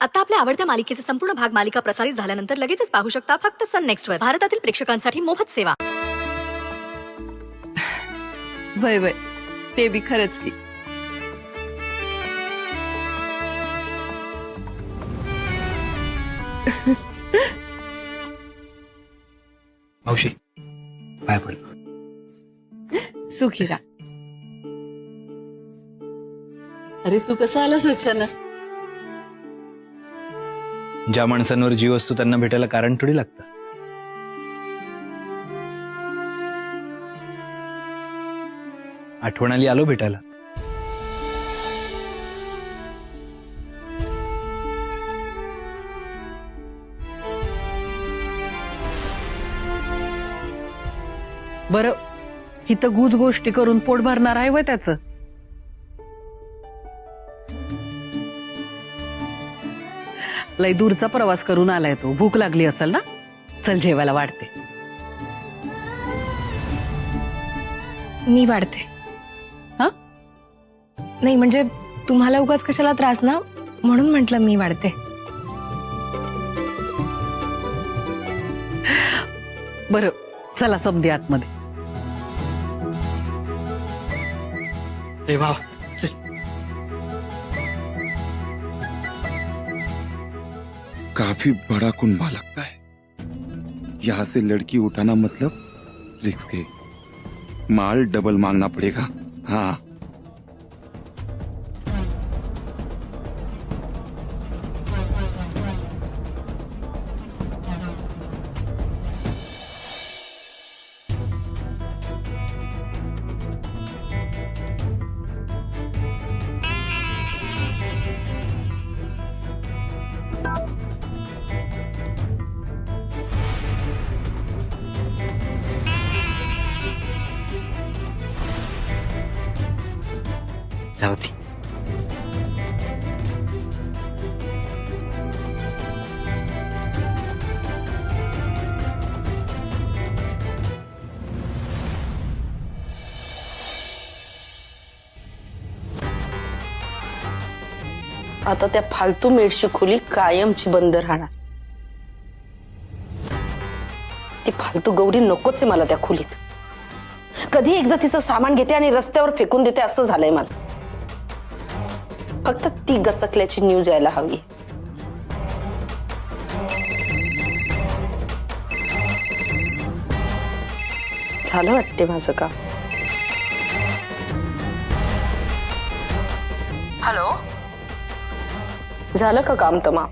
आता आपल्या आवडत्या मालिकेचे संपूर्ण भाग मालिका प्रसारित झाल्यानंतर लगेचच पाहू शकता फक्त सन नेक्स्ट वर. भारतातील प्रेक्षकांसाठी मोफत सेवा. वय वय ते बी खरंच की. मावशी पाय पडतो. सुखीरा. अरे तू कसा आलास अचानक? ज्या माणसांवर जीव असतो त्यांना भेटायला कारण थोडी लागतं. आठवण आली आलो भेटायला. बरं इथं गुज गोष्टी करून पोट भरणार आहे वय त्याचं. लय दूरचा प्रवास करून आलाय तो. भूक लागली असेल ना. चल जेवायला वाढते. मी वाढते. हा नाही म्हणजे तुम्हाला उगाच कशाला त्रास ना म्हणून म्हटलं मी वाढते. बरं चला समधी आतमध्ये. ए वाह चल. काफी बड़ा कुनबा लगता है. यहाँ से लड़की उठाना मतलब रिस्क है. माल डबल मांगना पड़ेगा. हाँ रावती. आता त्या फालतू मेडची खोली कायमची बंद राहणार. ती फालतू गौरी नकोच आहे मला त्या खोलीत. कधी एकदा तिचं सामान घेते आणि रस्त्यावर फेकून देते असं झालंय मला. फक्त ती गचकल्याची न्यूज यायला हवी. झालं वाटते माझं काम. हॅलो झालं का काम तमाम?